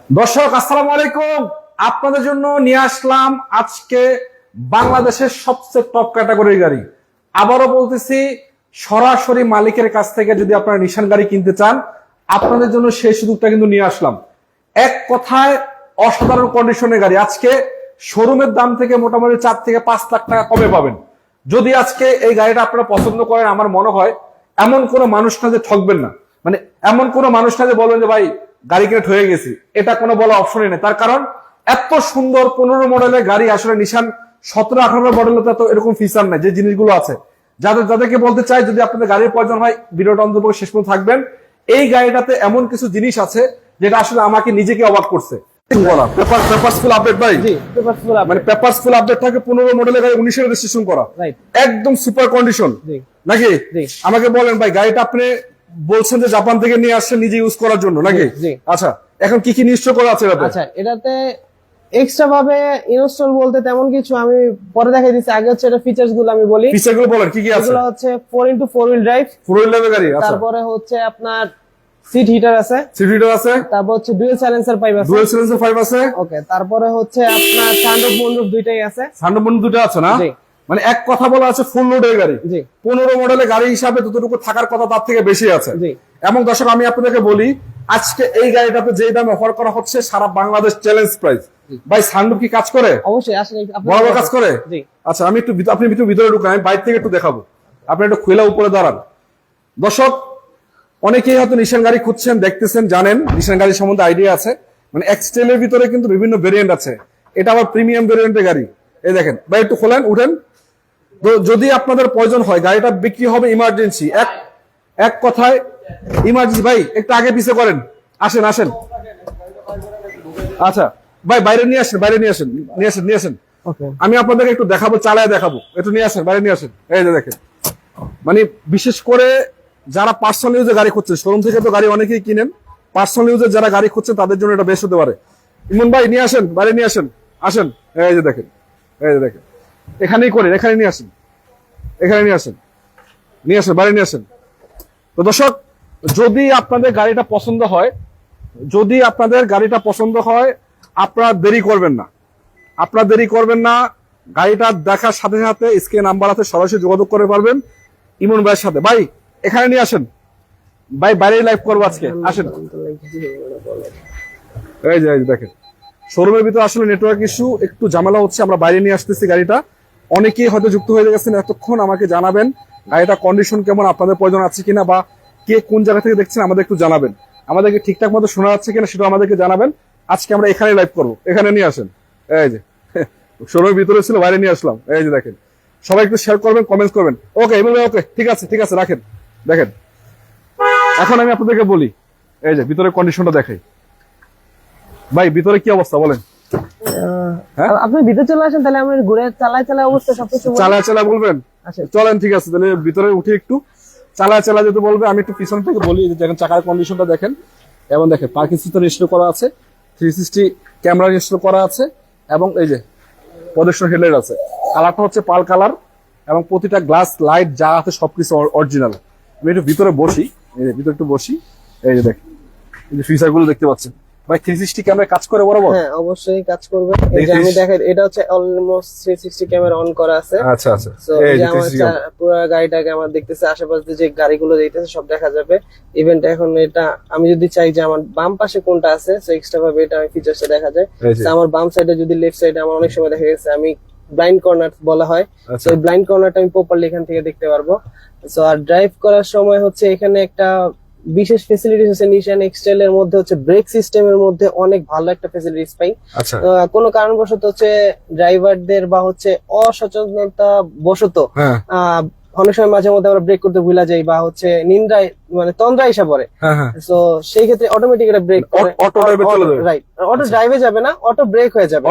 দর্শক আসসালামু আলাইকুম। আপনাদের জন্য নিয়ে আসলাম আজকে বাংলাদেশের সবচেয়ে টপ ক্যাটাগরির গাড়ি। আবারও বলতেছি, সরাসরি মালিকের কাছ থেকে যদি আপনারা নিশান গাড়ি কিনতে চান, আপনাদের জন্য সেই সুযোগটা কিন্তু নিয়ে আসলাম। এক কথায় অসাধারণ কন্ডিশনের গাড়ি আজকে শোরুমের দাম থেকে মোটামুটি 4 থেকে 5 লাখ টাকা কমে পাবেন। যদি আজকে এই গাড়িটা আপনারা পছন্দ করেন, আমার মনে হয় এমন কোনো মানুষ না যে ঠকবেন না, মানে এমন কোনো মানুষ না যে বলবেন যে ভাই গাড়ি কিনে ঠকে গেছি, এটা কোনো বলা অপশনই নেই। তার কারণ এত সুন্দর 15 মডেলের গাড়ি আসলে নিশান 17-18 মডেলে তো এরকম ফিচার নাই যে জিনিসগুলো আছে। যাদেরকে বলতে চাই, যদি আপনাদের গাড়ির প্রয়োজন হয় ভিডিওটা অন্তত শেষ পর্যন্ত থাকবেন। এই গাড়িটাতে এমন কিছু জিনিস আছে যেটা আসলে আমাকে নিজেকে অবাক করছে। একদম সুপার কন্ডিশন নাকি? আমাকে বলেন ভাই, গাড়িটা আপনি বলছেন যে জাপান থেকে নিয়ে আসছেন নিজে ইউজ করার জন্য নাকি? আচ্ছা, এখন কি কি নিশ্চয় করা আছে? আচ্ছা, এটাতে এক্সট্রা ভাবে ইনস্টল বলতে তেমন কিছু আমি পরে দেখাই দিচ্ছি। আগে হচ্ছে এটা ফিচারস গুলো আমি বলি। ফিচার গুলো বলেন কি কি আছে। এগুলো হচ্ছে 4x4 wheel drive, 4 wheel drive গাড়ি। তারপরে হচ্ছে আপনার সিট হিটার আছে, তারপর হচ্ছে ডুয়াল সাইলেন্সার পাইপ আছে, ওকে। তারপরে হচ্ছে আপনার সানরুফ মুনরুফ দুইটাই আছে। সানরুফ মুনরুফ দুটো আছে না? মানে এক কথা বলা আছে ফুল লোডের গাড়ি। 15 মডেলের গাড়ি হিসাবে যতটুকু থাকার কথা তার থেকে বেশি আছে। এবং দর্শক আমি আপনাদেরকে বলি, আজকে এই গাড়িটাতে যে দামে অফার করা হচ্ছে সারা বাংলাদেশ চ্যালেঞ্জ প্রাইস। ভাই সানরুফ কি কাজ করে? অবশ্যই আসলে বড় কাজ করে। আচ্ছা, আমি একটু আপনি ভিতরে ঢুকান, আমি বাইরে থেকে একটু দেখাবো। আপনি একটু খোলা উপরে দাঁড়ান। দর্শক অনেকেই হয়তো নিশান গাড়ি খুঁজছেন, দেখতেছেন, জানেন নিশান গাড়ির সম্বন্ধে আইডিয়া আছে। মানে এক্সটেলের ভিতরে কিন্তু বিভিন্ন ভেরিয়েন্ট আছে। এটা আবার প্রিমিয়াম ভেরিয়েন্টের গাড়ি। এই দেখেন ভাই, একটু খোলেন, উঠেন। তো যদি আপনাদের প্রয়োজন হয়, গাড়িটা বিক্রি হবে ইমার্জেন্সি, এক কথায় ইমার্জেন্সি। ভাই একটু আগে পিছে করেন, আসেন। আচ্ছা ভাই, বাইরে নিয়ে আসেন। আমি আপনাদেরকে একটু দেখাবো, চালায় দেখাবো। একটু নিয়ে আসেন, বাইরে নিয়ে আসেন। এই যে দেখেন, মানে বিশেষ করে যারা পার্সোনাল ইউজে গাড়ি খুঁজছেন, শোরুম থেকে তো গাড়ি অনেকেই কিনেন, পার্সোনাল ইউজে যারা গাড়ি খুঁজছেন তাদের জন্য এটা বেশ হতে পারে। ইমন ভাই নিয়ে আসেন, বাইরে নিয়ে আসেন। এই যে দেখেন, এখানেই করেন, এখানে নিয়ে আসেন, বাইরে নিয়ে আসেন। তো দর্শক, যদি আপনাদের গাড়িটা পছন্দ হয়, আপনারা দেরি করবেন না। গাড়িটা দেখার সাথে সাথে স্ক্রিনে নাম্বার আছে, সরাসরি যোগাযোগ করে পারবেন ইমন ভাইয়ের সাথে। ভাই এখানে নিয়ে আসেন, ভাই বাইরে লাইভ করবো আজকে, আসেন। এই যে দেখেন, শোরুমের ভিতরে আসলে নেটওয়ার্ক ইস্যু, একটু ঝামেলা হচ্ছে, আমরা বাইরে নিয়ে আসতেছি গাড়িটা। অনেকেই হয়তো যুক্ত হয়ে গেছেন এতক্ষণ, আমাকে জানাবেন গাড়িটা কন্ডিশন কেমন, আপনাদের প্রয়োজন আছে কিনা, বা কে কোন জায়গা থেকে দেখছেন আমাদের একটু জানাবেন। আমাদেরকে ঠিকঠাক মতো শোনা যাচ্ছে কিনা সেটা আমাদেরকে জানাবেন। আজকে আমরা এখানে লাইভ করবো, এখানে নিয়ে আসেন। এই যে শোরুমের ভিতরে ছিল, বাইরে নিয়ে আসলাম। এই যে দেখেন, সবাই একটু শেয়ার করবেন, কমেন্ট করবেন। ওকে ওকে, ঠিক আছে, রাখেন। দেখেন, এখন আমি আপনাদেরকে বলি, এই যে ভিতরে কন্ডিশনটা দেখাই। ভাই ভিতরে কি অবস্থা বলেন? আপনি ভিতরে চলে আসেন, তাহলে আমি ঘুরে চালায় অবস্থা সবকিছু চালায় বলবেন। চলেন, ঠিক আছে, তাহলে ভিতরে উঠে একটু চালায় যেতে বলবে। আমি একটু পিছন থেকে বলি। দেখেন চাকার কন্ডিশনটা দেখেন, এবং দেখেন পার্কিং সিস্টেম ইনস্টল করা আছে, 360 ক্যামেরা ইনস্টল করা আছে, এবং এই যে প্রদর্শন হেডলাইট আছে। কালারটা হচ্ছে পাল কালার, এবং প্রতিটা গ্লাস লাইট যা আছে সবকিছু অরিজিনাল। আমি একটু ভিতরে বসি, এই যে ভিতরে একটু বসি। এই যে দেখেন, এই যে ফিচার গুলো দেখতে পাচ্ছেন। ভাই 360 ক্যামেরা কাজ করে বরাবর? হ্যাঁ, অবশ্যই কাজ করবে। এই যে আমি দেখাই, এটা হচ্ছে অলমোস্ট 360 ক্যামেরা অন করা আছে। আচ্ছা, সো এই যে আমার পুরো গাড়িটাকে আমার দেখতেছে, আশেপাশে যে গাড়িগুলো দেখতেছে সব দেখা যাবে। ইভেন্ট এখন এটা আমি যদি চাই যে আমার বাম পাশে কোনটা আছে, সো এক্সট্রা ভাবে এটা ফিচারসটা দেখা যায়। তো আমার বাম সাইডে যদি লেফট সাইডে, আমার অনেক সময় দেখা গেছে আমি ব্লাইন্ড কর্নার বলা হয়, তো এই ব্লাইন্ড কর্নারটা আমি প্রপারলি এখান থেকে দেখতে পারবো। সো আর ড্রাইভ করার সময় হচ্ছে এখানে একটা বিশেষ ফ্যাসিলিটিস আছে নিশান এক্সটেল এর মধ্যে, হচ্ছে ব্রেক সিস্টেমের মধ্যে অনেক ভালো একটা ফ্যাসিলিটিস পাই। কোনো কারণবশত হচ্ছে ড্রাইভারদের বা হচ্ছে অসচেতনতা বশত অনেক সময় মাঝে মধ্যে আমরা ব্রেক করতে ভুলা যাই, বা হচ্ছে নিন্দায় মানে তন্দ্রা এসে পড়ে। তো সেই ক্ষেত্রে অটোমেটিক এটা ব্রেক রাইট, অটো ড্রাইভে যাবে না, অটো ব্রেক হয়ে যাবে।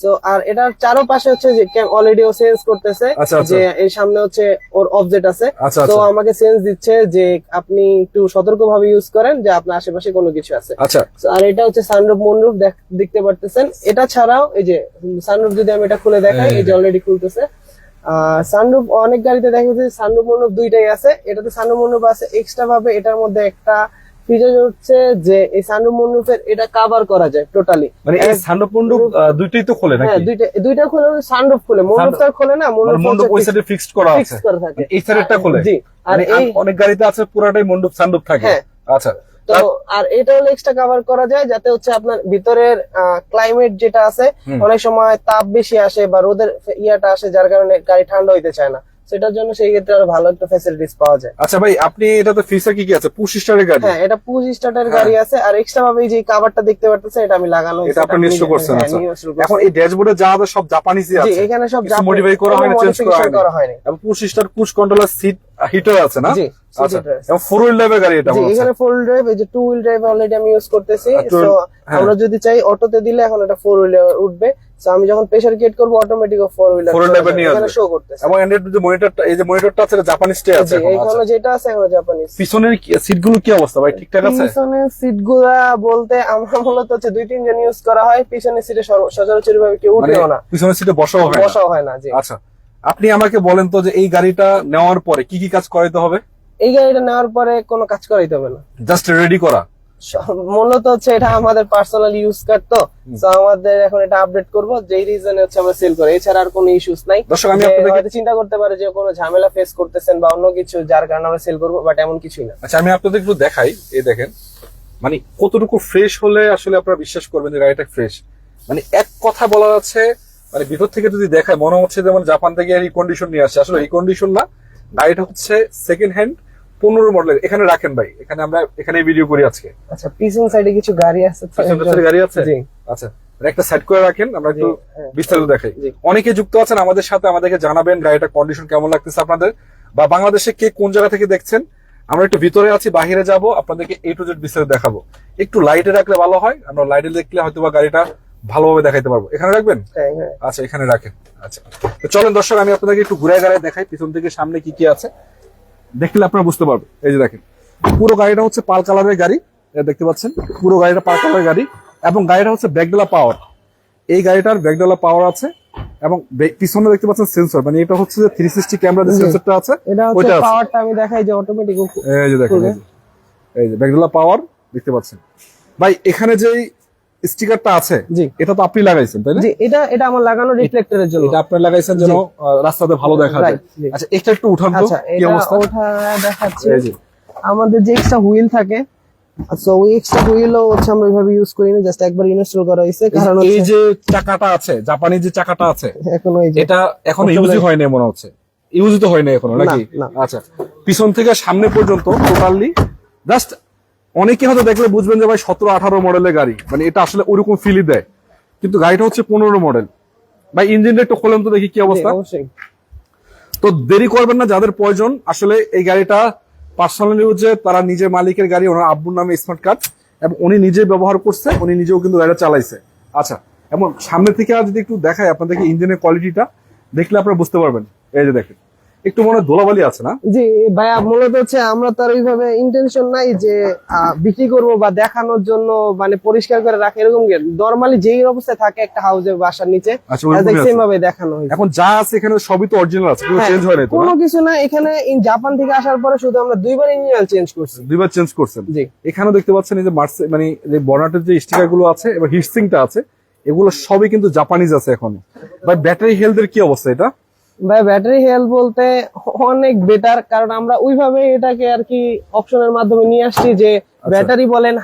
সো আর এটার চারপাশে হচ্ছে যে অলরেডি ও সেন্স করতেছে যে এর সামনে হচ্ছে ওর অবজেক্ট আছে, তো আমাকে সেন্স দিচ্ছে যে আপনি একটু সতর্ক ভাবে ইউজ করেন যে আপনার আশেপাশে কোনো কিছু আছে। আর এটা হচ্ছে সানরুফ মুনরুফ দেখতে পারতেছেন। এটা ছাড়াও এই যে সানরুফ যদি আমি এটা খুলে দেখাই, এই যে অলরেডি খুলতেছে। সানরুফ অনেক গাড়িতে দেখা যাচ্ছে সানরুফ মুনরুফ দুইটাই আছে, এটাতে সানরুফ মুনরুফ আছে। এক্সট্রা ভাবে এটার মধ্যে একটা ফিচার হচ্ছে যে এই সানরুফ মুনরুফের এটা কভার করা যায় টোটালি। মানে এই সানরুফ মন্ডপ দুইটাই তো খোলে হ্যাঁ, নাকি? দুইটা খোলে, সানরুফ খোলে, মুনরুফ তো আর খোলে না, মন্ডপ ওই সাইডে ফিক্সড করা আছে, ফিক্স করা থাকে, এই সাইডেরটা খোলে। জি। আর মানে এই অনেক গাড়িতে আছে পুরাটাই মন্ডপ সানরুফ থাকে। হ্যাঁ। আচ্ছা, তো আর এটা হলো এক্সট্রা কভার করা যায় যাতে হচ্ছে আপনার ভিতরের ক্লাইমেট যেটা আছে, অনেক সময় তাপ বেশি আসে বা রোদের ইয়াটা আসে, যার কারণে গাড়ি ঠান্ডা হইতে চায় না, সেটার জন্য সেই ক্ষেত্রে আরো ভালো একটা ফ্যাসিলিটিস পাওয়া যায়। আচ্ছা ভাই, আপনি এটাতে ফিচার কি কি আছে? পুশ স্টারের গাড়ি? হ্যাঁ, এটা পুশ স্টার্টার গাড়ি আছে, আর এক্সট্রা ভাবে এই যে কভারটা দেখতে পারতেছেন এটা আমি লাগানো হয়েছে, এটা আপনি নিশ্চয় করছেন। হ্যাঁ, আচ্ছা, নিজস্ব করছি। এখন এই ড্যাশবোর্ডে যা আছে সব জাপানিজই জি, আছে, এখানে সব কিছু মডিফাই করা হয়নি, চেঞ্জ করা হয়নি। হয়নি। এবং push start, push controller, seat heater আছে না? জি, আচ্ছা, seat heater আছে। এবং ফোর হুইল ড্রাইভের গাড়ি এটা জি, মনে হচ্ছে। এখানে ফোর হুইল ড্রাইভ, এই যে টু হুইল ড্রাইভ অলরেডি আমি ইউজ করতেছি। আর two- তো হ্যাঁ। আমরা যদি চাই অটোতে দিলে এখন এটা ফোর হুইলে উঠবে, তো আমি যখন প্রেসার ক্রিয়েট করব automatic four wheeler Four wheel drive নিয়ে এখানে আসবে। শো করতেছে। এবং এর যে মনিটরটা, এই যে মনিটরটা আছে, এটা জাপানিজটাই আছে জি, এখন। এখানে আচ্ছা, যেটা আছে এখন জাপানিজ। পিছনের সিটগুলো কি অবস্থা ভাই, ঠিকঠাক আছে? পিছনের সিটগুলা বলতে আমরা মূলত হচ্ছে 2-3 জন ইউজ করা হয়, পিছনের সিটে সচরাচর ভাবে কেউ মানে উঠেও না, পিছনের সিটে বসাও হয় না? বসাও হয় না। জি, আচ্ছা, আপনি আমাকে বলেন তো যে এই গাড়িটা নেওয়ার পরে কি কি কাজ করাইতে হবে? এই গাড়িটা নেওয়ার পরে কোনো কাজ করাইতে হবে না, জাস্ট রেডি করা? মূলত হচ্ছে এটা আমাদের পার্সোনাল ইউজ কার, তো আমাদের এখন এটা আপডেট করব, যেই রিজনে হচ্ছে আমরা সেল করি, এছাড়া আর কোনো ইস্যুস নাই। দর্শক, আমি যে আপনাদেরকে হয়তো চিন্তা করতে পারে যে কোনো ঝামেলা ফেস করতেছেন বা অন্য কিছু যার কারণে আমরা সেল করবো, বাট এমন কিছুই না। আচ্ছা, আমি আপনাদের একটু দেখাই। এই দেখেন, মানে কতটুকু ফ্রেশ হলে আসলে আপনারা বিশ্বাস করবেন যে গাড়িটা ফ্রেশ। মানে এক কথা বলা যাচ্ছে, মানে ভিতর থেকে যদি দেখায় মনে হচ্ছে যেমন জাপান থেকে এই কন্ডিশন নিয়ে আসছে। আসলে এই কন্ডিশন না, গাড়িটা হচ্ছে সেকেন্ড হ্যান্ড 15 মডেলের। এখানে রাখেন ভাই, এখানে আমরা এখানে ভিডিও করি আজকে। আচ্ছা, পিছন সাইডে কিছু গাড়ি আছে, পিছনের গাড়ি আছে। জি। আচ্ছা, একটা সাইড করে রাখেন, আমরা একটু হ্যাঁ। বিস্তারিত দেখাই। জি। অনেকে যুক্ত আছেন আমাদের সাথে, আমাদেরকে জানাবেন গাড়িটার কন্ডিশন কেমন লাগতেছে আপনাদের, বা বাংলাদেশে কে কোন জায়গা থেকে দেখছেন। আমরা একটু ভিতরে আছি, বাহিরে যাব, আপনাদেরকে A to Z বিস্তারিত দেখাবো। একটু লাইটে রাখলে ভালো হয়, আমরা লাইটে দেখলে হয়তো বা গাড়িটা ভালোভাবে দেখাইতে পারবো। এখানে রাখবেন? হ্যাঁ, হ্যাঁ। আচ্ছা, এখানে রাখেন। আচ্ছা, তো চলেন দর্শক, আমি আপনাদেরকে একটু ঘুরে গাড়ি দেখাই, পিছন থেকে সামনে কি কি আছে দেখলে আপনারা বুঝতে পারবেন। এই যে দেখেন, পুরো গাড়িটা হচ্ছে পাল কালারের গাড়ি, এটা দেখতে পাচ্ছেন, পুরো গাড়িটা পাল কালারের গাড়ি। এবং গাড়িটা হচ্ছে ব্যাকডালা পাওয়ার, এই গাড়িটার ব্যাকডালা পাওয়ার আছে। এবং পিছনে দেখতে পাচ্ছেন সেন্সর, মানে এটা হচ্ছে যে 360 ক্যামেরা যে সেন্সরটা আছে, এটা হচ্ছে ওইটা আছে। পাওয়ারটা আমি দেখাই যে অটোমেটিক। এই যে দেখেন, এই যে ব্যাকডালা পাওয়ার দেখতে পাচ্ছেন ভাই। এখানে যে স্টিকারটা আছে, জি, এটা তো আপনি লাগাইছেন তাই না? জি, এটা আমার লাগানো রিফ্লেক্টরের জন্য। এটা আপনি লাগাইছেন যেন রাস্তাতে ভালো দেখা যায়। Right, জি। আচ্ছা, এটা একটু উঠান তো, আচ্ছা, কি এটা অবস্থা? ওঠা দেখাচ্ছি। এই যে আমাদের যে এক্সট্রা হুইল থাকে, সো ওই এক্সট্রা হুইলও হচ্ছে আমরা ওইভাবে ইউজ করি না, জাস্ট একবার ইনস্টল করা হয়েছে। কারণ এই হচ্ছে যে চাকাটা আছে, জাপানি যে চাকাটা আছে, এখন ওই যে এটা এখন ইউজই হয় না মনে হচ্ছে, ইউজই তো হয় না এখনো নাকি? না। আচ্ছা, পিছন থেকে সামনে পর্যন্ত টোটালি জাস্ট, অনেকে হয়তো দেখলে বুঝবেন যে ভাই 17-18 মডেলের গাড়ি, মানে এটা আসলে ওরকম ফিলই দেয়, কিন্তু গাড়িটা হচ্ছে 15 মডেল। ভাই ইঞ্জিনটা একটু খোলেন তো দেখি কি অবস্থা। অবশ্যই। তো দেরি করবেন না, যাদের প্রয়োজন আসলে এই গাড়িটা পার্সোনাল ইউজে, তারা নিজের মালিকের গাড়ি, ওনার আব্বুর নামে স্মার্ট কার্ড, এবং উনি নিজে ব্যবহার করছে, উনি নিজেও কিন্তু গাড়িটা চালাইছে। আচ্ছা, এবং সামনে থেকে যদি একটু দেখায় আপনাদেরকে ইঞ্জিনের কোয়ালিটিটা দেখলে আপনারা বুঝতে পারবেন। এই যে দেখেন, একটু মনে হয় ধুলাবালি আছে না? জি ভাইয়া, মূলত হচ্ছে আমরা তার ওইভাবে ইন্টেনশন নাই যে বিক্রি করব বা দেখানোর জন্য মানে পরিষ্কার করে রাখে, এরকম নরমালি যেই অবস্থায় থাকে একটা হাউসের বাসার নিচে, আচ্ছা, ওরকমই আছে। সেম ভাবে দেখানো হয়েছে। এখন যা আছে এখানে সবই তো অরিজিনাল আছে, কোনো হ্যাঁ, চেঞ্জ হয় নাই তো? কোনো কিছু না, এখানে জাপান থেকে আসার পরে শুধু আমরা 2বার ইঞ্জিন চেঞ্জ করছি। 2বার চেঞ্জ করছেন? জি। এখানেও দেখতে পাচ্ছেন এই যে মানে যে বর্নাটের যে স্টিকার গুলো আছে এবং হিটসিংটা আছে, এগুলো সবই কিন্তু জাপানিজ আছে এখন। ভাই ব্যাটারি হেলথের কি অবস্থা এটা? ভাই ব্যাটারি হেলথ বলতে অনেক বেটার, কারণ আমরা ওইভাবে এটাকে আর কি অপশনের মাধ্যমে নিয়ে আসছি যে ব্যাটারি বলেন,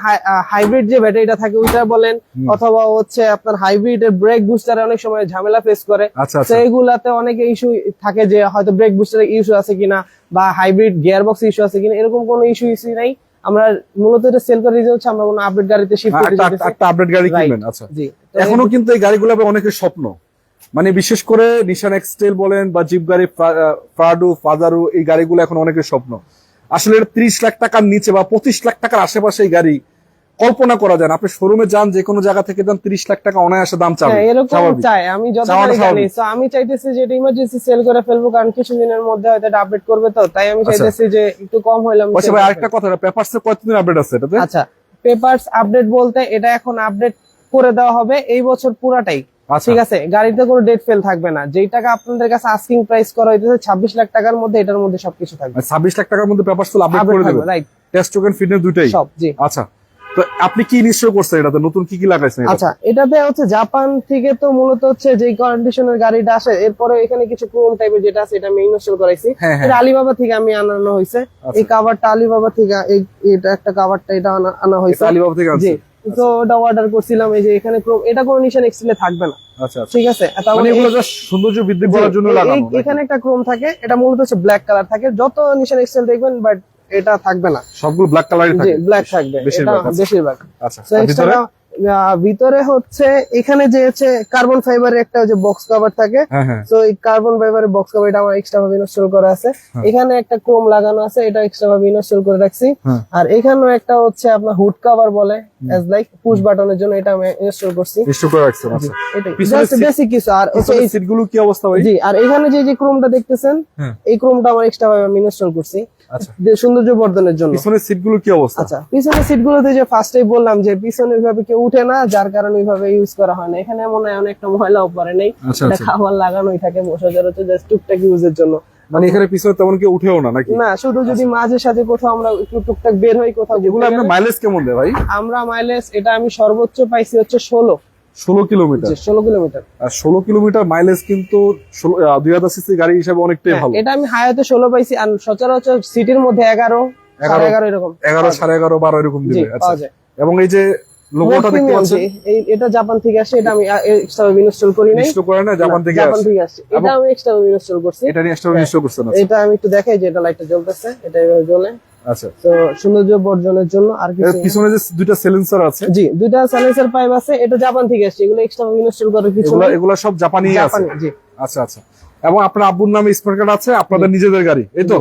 হাইব্রিড যে ব্যাটারিটা থাকে ওইটা বলেন, অথবা হচ্ছে আপনার হাইব্রিড এর ব্রেক বুস্টারে অনেক সময় ঝামেলা ফেস করে, আচ্ছা, তো এইগুলাতে অনেক ইস্যু থাকে যে হয়তো ব্রেক বুস্টারে ইস্যু আছে কিনা বা হাইব্রিড গিয়ার বক্স ইস্যু আছে কিনা, এরকম কোনো ইস্যু নাই। আমরা মূলত এটা সেল করে রিজন হচ্ছে আমরা কোনো আপডেট গাড়িতে শিফট করতে চাইতেছি। একটা আপডেট গাড়ি কিনবেন? আচ্ছা, জি। এখনো কিন্তু এই গাড়িগুলো অনেকের স্বপ্ন, মানে বিশেষ করে নিশান এক্সটেল বলেন বা জিপ গাড়ি, প্রাডো, ফাজারু, এই গাড়িগুলো এখন অনেকের স্বপ্ন। আসলে এটা 30 লাখ টাকার নিচে বা 25 লাখ টাকার আশেপাশে এই গাড়ি কল্পনা করা যায় না। আপনি শোরুমে যান, যে কোনো জায়গা থেকে যান, 30 লাখ টাকা অনায়াসে দাম চাবে। এরকম চাই, আমি যতটা জানি। তো আমি চাইতেছি যে এটা ইমার্জেন্সি সেল করে ফেলবো, কারণ কিছুদিনের মধ্যে হয়তো এটা আপডেট করবে, তো তাই আমি চাইতেছি যে একটু কম হইলাম। আচ্ছা ভাই, আরেকটা কথা, পেপারসে কতদিন আপডেট আছে এটাতে? আচ্ছা, পেপারস আপডেট বলতে এটা এখন আপডেট করে দেওয়া হবে এই বছর পুরাটাই, ঠিক আছে? গাড়িতে কোনো ডেট ফেল থাকবে না। যেই টাকা আপনাদের কাছে আস্কিং প্রাইস করা হইতেছে 26 লাখ টাকার মধ্যে, এটার মধ্যে সবকিছু থাকবে। 26 লাখ টাকার মধ্যে পেপারস আপডেট করে দেবে? রাইট। টেস্ট টোকেন ফিটনেস দুইটাই সব, জি। আচ্ছা, তো আপনি কি নিশ্চয় করছেন এটাতে, নতুন কি কি লাগাইছেন এটাতে? আচ্ছা, এটাতে হচ্ছে জাপান থেকে তো মূলত হচ্ছে যে কন্ডিশনের গাড়িটা আসে, এরপরে এখানে কিছু ক্রোম টাইপের যেটা আছে এটা আমি ইনস্টল করাইছি। হ্যাঁ, হ্যাঁ। এটা আলিবাবা থেকে আমি আনানো হয়েছে। আচ্ছা। এই কাভারটা আলিবাবা থেকে, এটা একটা কাভারটা এটা আনা হয়েছে এটা আলিবাবা থেকে জি। আনছেন? তো ওটা অর্ডার করছিলাম, এই যে এখানে ক্রোম, এটা কোনো নিশান এক্সেলে থাকবে না। আচ্ছা আচ্ছা, ঠিক আছে, তারপরে মানে এগুলো জাস্ট সৌন্দর্য বৃদ্ধি করার জন্য লাগানো নাকি? এখানে একটা ক্রোম থাকে, এটা মূলত হচ্ছে ব্ল্যাক কালার থাকে, যত নিশান এক্সেল দেখবেন, বাট এটা থাকবে না। সবগুলো ব্ল্যাক কালারই জি, থাকে? ব্ল্যাক থাকবে বেশিরভাগ, এটা আচ্ছা। বেশিরভাগ। আচ্ছা, So, আর extra ভিতরে? ভিতরে হচ্ছে এখানে যে হচ্ছে কার্বন ফাইবারের একটা যে বক্স কভার থাকে, হ্যাঁ হ্যাঁ, তো এই কার্বন ফাইবারের বক্স কভার এটা আমার এক্সট্রা ভাবে ইনস্টল করা আছে। হ্যাঁ। এখানে একটা ক্রোম লাগানো আছে, এটা এক্সট্রা ভাবে ইনস্টল করে রাখছি। হ্যাঁ। আর এখানেও একটা হচ্ছে আপনার হুড কভার বলে, এজ লাইক পুশ বাটনের জন্য, এটা আমি ইনস্টল করছি। নিশ্চয় করে রাখছেন। আচ্ছা, এটাই পিছনের জাস্ট বেসিক কিছু। আর হচ্ছে পিছনের এই সিটগুলো কি অবস্থা ভাই? জি, আর এখানে যে যে ক্রোমটা দেখতেছেন, হ্যাঁ। এই ক্রোমটা আমার এক্সট্রা ভাবে আমি ইনস্টল করছি আচ্ছা, সৌন্দর্য বর্ধনের জন্য। পিছনের সিটগুলো কি অবস্থা? আচ্ছা, পিছনের সিটগুলোতে যে ফার্স্টেই বললাম যে পিছনে ওইভাবে কেউ উঠে না, যার কারণে ওইভাবে ইউজ করা হয় না। এখানে মনে হয় অনেকটা ময়লাও পড়ে নেই, আচ্ছা, এটা আচ্ছা। খাবার লাগানোই থাকে সচরাচর জাস্ট টুকটাক ইউজের জন্য। মানে এখানে পিছনে তেমন কেউ উঠেও না নাকি? না, শুধু যদি মাঝে সাঝে কোথাও আমরা একটু টুকটাক বের হই কোথাও এগুলো ঘুরতে আপনার গেলে, মাইলেজ কেমন দেয় ভাই? আমরা মাইলেজ এটা আমি সর্বোচ্চ পাইছি হচ্ছে 16 কিলোমিটার। 16 কিলোমিটার। আর 16 কিলোমিটার মাইলেজ কিন্তু 2000 সিসি গাড়ি হিসাবে অনেকটাই ভালো। এটা আমি হায়াতে 16 পাইছি, আর সচরাচর সিটির মধ্যে 11, 11.5 এরকম 11, 11.5, 12 এরকম জি, দিবে। আচ্ছা, পাওয়া যায়। এবং এই যে লোগোটা দেখতে পাচ্ছেন, এটা জাপান থেকে আসে, এটা আমি এক্সট্রা ইনস্টল করি নাই। ইনস্টল করে না, জাপান থেকে জাপান আসে। থেকে আসছে, এটা আমি এক্সট্রা ইনস্টল করছি। এটা নিয়ে এক্সট্রা ইনস্টল করছেন? আচ্ছা এটা আমি একটু দেখাই যে এটা লাইটটা জ্বলতেছে, এটা এভাবে জ্বলে। আচ্ছা, তো সৌন্দর্য বর্ধনের জন্য আর এর কিছু না। পিছনে যে দুইটা সিলিন্সার আছে, জি, দুইটা সাইলেন্সার পাইপ আছে, এটা জাপান থেকে আসছে, এগুলো এক্সট্রা ইনস্টল করার কিছু এগুলা নাই। এগুলা সব জাপানি আছে? জাপানি, জি। আচ্ছা আচ্ছা, এবং আপনার আব্বুর নামে স্মার্ট কার্ড আছে, আপনাদের নিজেদের গাড়ি, এই তো?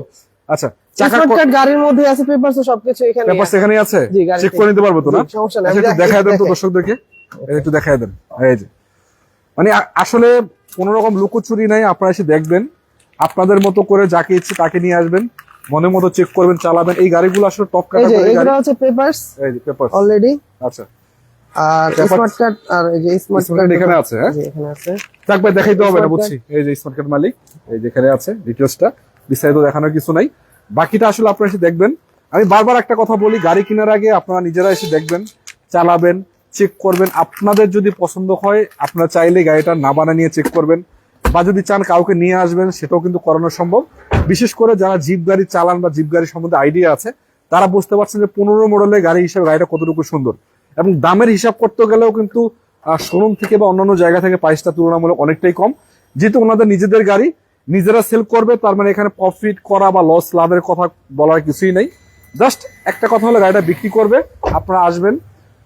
আচ্ছা, চাকার স্মার্ট কার্ড গাড়ির মধ্যে আছে, পেপারস সবকিছু এখানে পেপারস এখানে আছে? জি, গাড়িতে। চেক করে নিতে পারবো তো না? জি, সমস্যা নাই। আচ্ছা, আমি একটু দেখায় দেন তো দেখাই। দর্শকদেরকে, একটু দেখায় দেন। এই যে, মানে আসলে কোন রকম লুকোচুরি নাই, আপনারা এসে দেখবেন, আপনাদের মতো করে যাকে ইচ্ছে তাকে নিয়ে আসবেন, মনের মতো চেক করবেন, চালাবেন। এই গাড়িগুলো আসলে টপ এই যে ক্যাটাগরির গাড়ি। এগুলো হচ্ছে পেপারস এই যে পেপারস অলরেডি, আচ্ছা, আর Papers- স্মার্ট কার্ড, আর এই যে স্মার্ট স্মার্ট কার্ড কার্ড এখানে আছে। হ্যাঁ, জি, এখানে আছে। যাক ভাই, দেখাইতে হবে না, Smart বুঝছি। এই যে স্মার্ট কার্ড মালিক, এই যে এখানে আছে ডিটেইলসটা, বিস্তারিত দেখানোর কিছু নাই, বাকিটা আসলে আপনারা এসে দেখবেন। আমি বারবার একটা কথা বলি, গাড়ি কেনার আগে আপনারা নিজেরা এসে দেখবেন, চালাবেন, চেক করবেন। আপনাদের যদি পছন্দ হয়, আপনারা চাইলে গাড়িটা না বানিয়ে নিয়ে চেক করবেন, বা যদি চান কাউকে নিয়ে আসবেন, সেটাও কিন্তু করানো সম্ভব। বিশেষ করে যারা জিপ গাড়ি চালান বা জিপ গাড়ি সম্বন্ধে আইডিয়া আছে, তারা বুঝতে পারছেন যে 15 মডেলের গাড়ি হিসেবে গাড়িটা কতটুকু সুন্দর। এবং দামের হিসাব করতে গেলেও কিন্তু শোরুম থেকে বা অন্যান্য জায়গা থেকে প্রাইসটা তুলনামূলক অনেকটাই কম। যেহেতু ওনাদের নিজেদের গাড়ি, নিজেরা সেল করবে, তার মানে এখানে প্রফিট করা বা লস লাভের কথা বলার কিছুই নেই। জাস্ট একটা কথা হলো, গাড়িটা বিক্রি করবে, আপনারা আসবেন,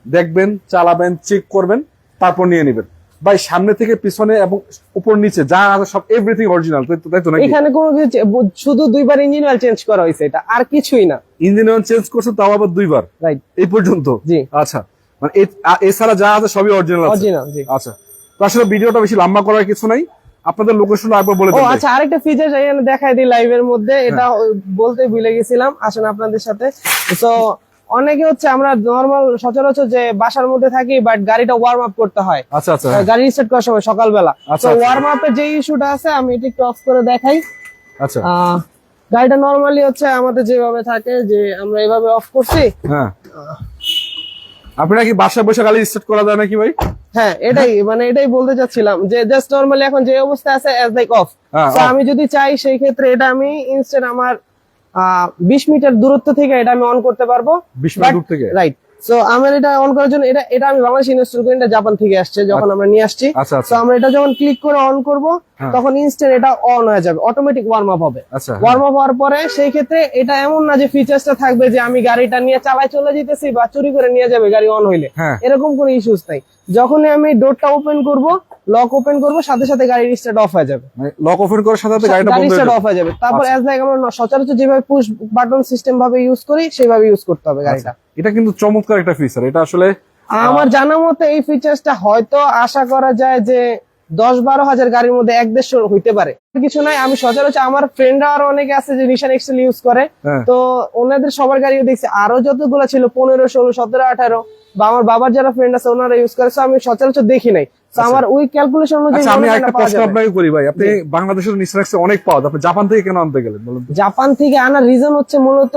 দেখবেন, চালাবেন, চেক করবেন, তারপর নিয়ে নেবেন। ভাই, সামনে থেকে পিছনে এবং উপর নিচে যা আছে সব এভরিথিং অরিজিনাল, তাই তো নাকি? এখানে কোনো কিছু শুধু দুইবার ইঞ্জিন অয়েল চেঞ্জ করা হয়েছে, এটা আর কিছুই না। ইঞ্জিন অয়েল চেঞ্জ করছে, তাও আবার 2 বার, রাইট, এই পর্যন্ত? জি। আচ্ছা, মানে এছাড়া যা আছে সবই অরিজিনাল আছে? অরিজিনাল, জি। আচ্ছা, তো আসলে ভিডিওটা বেশি লম্বা করার কিছু নাই, আপনাদের লোকেশনটা একবার বলে ও দেন ভাই। আচ্ছা, আরেকটা ফিচার এখানে দেখাই দিই লাইভের মধ্যে, এটা বলতে ভুলে গেছিলাম, আসেন আপনাদের সাথে। তো অনেকে হচ্ছে আমরা নরমাল সচরাচর যে বাসার মধ্যে থাকি, বাট গাড়িটা ওয়ার্ম আপ করতে হয়, আচ্ছা আচ্ছা, হ্যাঁ। গাড়ি রিসেট করার সময় সকালবেলা। আচ্ছা, তো আচ্ছা। ওয়ার্ম আপের যে ইস্যুটা আছে, আমি এটা একটু অফ করে দেখাই। আচ্ছা, গাড়িটা নরমালি হচ্ছে আমাদের যেভাবে থাকে, যে আমরা এভাবে অফ করছি, হ্যাঁ। আপনারা কি বাসায় বসে গাড়ি স্টার্ট করা যায় নাকি ভাই? হ্যাঁ, এটাই বলতে চাচ্ছিলাম, যে জাস্ট নরমালি এখন যে অবস্থা আছে অ্যাজ লাইক অফ। হ্যাঁ, তো off। আমি যদি চাই, সেই ক্ষেত্রে এটা আমি ইনস্ট্যান্ট আমার 20 মিটার দূরত্ব থেকে এটা আমি অন করতে পারবো। 20 মিনিট দূর থেকে? রাইট। সো আমার এটা অন করার জন্য, এটা আমি বাংলাদেশে ইনস্টল করি, এটা জাপান থেকে আসছে যখন আমরা নিয়ে আসছি। আচ্ছা তো আচ্ছা, আমরা এটা যখন ক্লিক করে অন করব, হ্যাঁ। তখন ইনস্ট্যান্ট এটা অন হয়ে যাবে, অটোমেটিক ওয়ার্ম আপ হবে। আচ্ছা, হ্যাঁ। ওয়ার্ম আপ হওয়ার পরে সেই ক্ষেত্রে এটা এমন না যে ফিচার্সটা থাকবে যে আমি গাড়িটা নিয়ে চালায় চলে যেতেছি বা চুরি করে নিয়ে যাবে গাড়ি অন হইলে, হ্যাঁ। এরকম কোনো ইস্যুস নাই। যখনই আমি ডোরটা ওপেন করব, লক ওপেন করব, সাথে সাথে গাড়ির স্টার্ট অফ হয়ে যাবে, লক ওপেন করার সাথে সাথে গাড়িটা গাড়ি বন্ধ হয়ে স্টার্ট যাবে? অফ হয়ে যাবে। তারপর আচ্ছা। অ্যাজ লাইক আমরা সচরাচর যেভাবে পুশ বাটন সিস্টেম ভাবে ইউজ করি, সেভাবে ইউজ করতে হবে গাড়িটা। এটা কিন্তু চমৎকার একটা ফিচার, এটা আসলে আমার জানা মতে এই ফিচার্সটা হয়তো আশা করা যায় যে 10-12 হাজার গাড়ির মধ্যে 1-1.5 হইতে পারে, কিছু নাই। আমি সচরাচর আমার ফ্রেন্ডরা আরো অনেকে আছে যে নিশান এক্সেল ইউজ করে, হ্যাঁ। তো ওনাদের সবার গাড়িও দেখছি, আরো যতগুলো ছিল 15, 16, 17, 18, বা আমার বাবার যারা ফ্রেন্ড আছে ওনারা ইউজ করে, so আমি সচরাচর দেখি নাই। তো আমার ওই ক্যালকুলেশন অনুযায়ী আচ্ছা, আমি মনে হয় একটা না পাওয়া প্রশ্ন যাবে। আপনাকে করি ভাই, আপনি বাংলাদেশের নিশ্চয় অনেক পাওয়া, আপনি জাপান থেকে কেন আনতে গেলেন বলুন তো? জাপান থেকে আনার রিজন হচ্ছে মূলত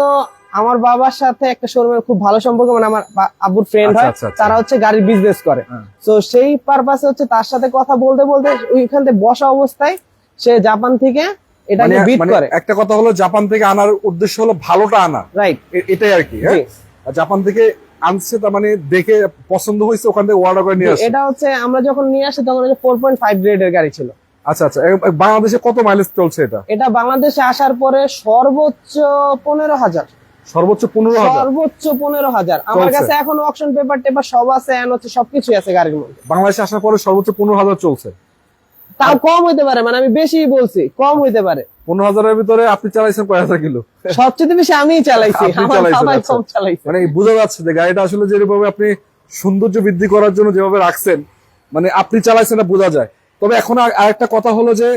আমার বাবার সাথে একটা শোরুমের খুব ভালো সম্পর্ক, মানে আমার আব্বুর ফ্রেন্ড হয়, আচ্ছা, আচ্ছা। তারা হচ্ছে গাড়ির বিজনেস করে। হ্যাঁ। তো সেই পারপাসে হচ্ছে তার সাথে কথা বলতে বলতে ওইখান থেকে বসা অবস্থায় সে জাপান থেকে এটাকে বিট করে। একটা কথা হলো জাপান থেকে আনার উদ্দেশ্য হলো ভালোটা আনা, রাইট, এটাই আর কি। হ্যাঁ, আর জাপান থেকে আনছে তার মানে দেখে পছন্দ হয়েছে, ওখান থেকে অর্ডার করে নিয়ে আসে। এটা হচ্ছে আমরা যখন নিয়ে আসি তখন 4.5 গ্রেডের গাড়ি ছিল। আচ্ছা আচ্ছা, বাংলাদেশে কত মাইলেজ চলছে এটা? এটা বাংলাদেশে আসার পরে সর্বোচ্চ 15,000, সর্বোচ্চ 15,000। সর্বোচ্চ 15,000। আমার চলছে। কাছে এখন অপশন পেপার টেপার সব আছে, এন্ড হচ্ছে সবকিছুই আছে গাড়ির মধ্যে। বাংলাদেশে আসার পরে সর্বোচ্চ 15,000 চলছে। তাও কম হইতে পারে, মানে আমি বেশি বলছি, কম হইতে পারে। 15,000-এর ভিতরে আপনি চালাইছেন কয় হাজার কিলো? সবচেয়ে বেশি আমিই চালাইছি, আপনি আমার চালাইছেন, বাবাই আচ্ছা। কম চালাইছে। মানে বোঝা যাচ্ছে যে গাড়িটা আসলে যেভাবে আপনি সৌন্দর্য বৃদ্ধি করার জন্য যেভাবে রাখছেন, মানে আপনি চালাইছেন না বোঝা যায়। তবে এখন আরেকটা কথা হলো যে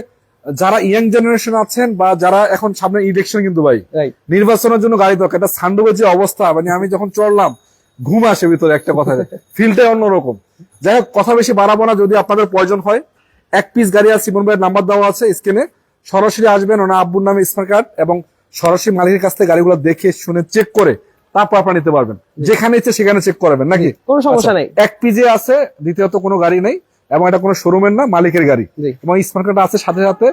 যারা ইয়াং জেনারেশন আছেন বা যারা এখন সামনে ইলেকশন কিন্তু ভাই, রাইট, নির্বাচনের জন্য গাড়ি দরকার। এটা সানডুবের যে অবস্থা, মানে আমি যখন চড়লাম ঘুম আসে ভিতরে, একটা কথা ফিলটাই অন্যরকম। যাই হোক, কথা বেশি বাড়াবো না। যদি আপনাদের প্রয়োজন হয়, এক পিস গাড়ি আছে, সিমন ভাইয়ের নাম্বার দেওয়া আছে স্ক্রিনে, সরাসরি আসবেন, ওনার আব্বুর নামে স্মার্ট কার্ড এবং সরাসরি মালিকের কাছ থেকে গাড়িগুলো দেখে শুনে চেক করে তারপর আপনারা নিতে পারবেন। যেখানে ইচ্ছে সেখানে চেক করাবেন নাকি? কোনো সমস্যা আচ্ছা, নেই। এক পিজে আছে, দ্বিতীয়ত কোনো গাড়ি নেই এবং এটা কোনো শোরুমের না, মালিকের গাড়ি। জি। এবং স্মার্ট কার্ড আছে সাথে সাথে,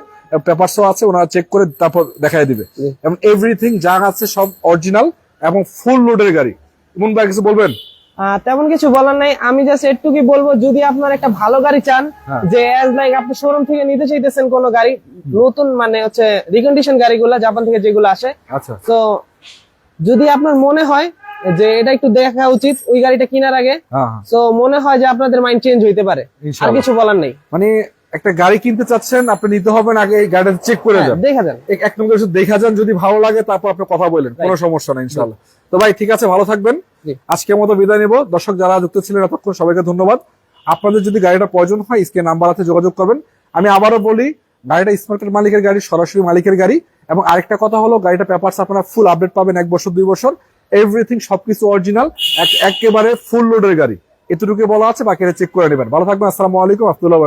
পেপারসও আছে, ওনারা চেক করে তারপর দেখাই দিবে। জি। এবং এভরিথিং যা আছে সব অরিজিনাল এবং ফুল লোডের গাড়ি। ইমন ভাই কিছু বলবেন? তেমন কিছু বলার নাই, আমি জাস্ট একটুকুই বলবো, যদি আপনার একটা ভালো গাড়ি চান, হ্যাঁ। যে অ্যাজ লাইক আপনি শোরুম থেকে নিতে চাইতেছেন কোনো গাড়ি নতুন, মানে হচ্ছে রিকন্ডিশন গাড়িগুলো জাপান থেকে যেগুলো আসে, আচ্ছা, তো যদি আপনার মনে হয় যে এটা একটু দেখা উচিত ওই গাড়িটা কেনার আগে, হ্যাঁ হ্যাঁ, তো মনে হয় যে আপনাদের মাইন্ড চেঞ্জ হইতে পারে। আর ইনশাআল্লাহ। কিছু বলার নেই, মানে একটা গাড়ি কিনতে চাচ্ছেন, আপনি নিতে হবেন আগে এই গাড়িটা চেক করে যান, দেখা যান। এক নম্বর শুধু দেখা যান, যদি ভালো লাগে তারপর আপনি কথা বলেন, কোনো সমস্যা নেই ইনশাআল্লাহ। তো ভাই ঠিক আছে, ভালো থাকবেন। জি। আজকের মতো বিদায় নেব। দর্শক যারা যুক্ত ছিলেন এতক্ষণ সবাইকে ধন্যবাদ। আপনাদের যদি গাড়িটা প্রয়োজন হয় স্ক্রিনে নাম্বার আছে, যোগাযোগ করবেন। আমি আবারও বলি, গাড়িটা স্মার্ট কার্ড মালিকের গাড়ি, সরাসরি মালিকের গাড়ি। এবং আরেকটা কথা হলো, গাড়িটা পেপারস আপনারা ফুল আপডেট পাবেন, 1 বছর 2 বছর, এভরিথিং সবকিছু অরিজিনাল, একেবারে ফুল লোডের গাড়ি। এতটুকু বলা আছে, বাকিটা চেক করে নেবেন। ভালো থাকবেন। আসসালামু আলাইকুম, আব্দুল্লাহ।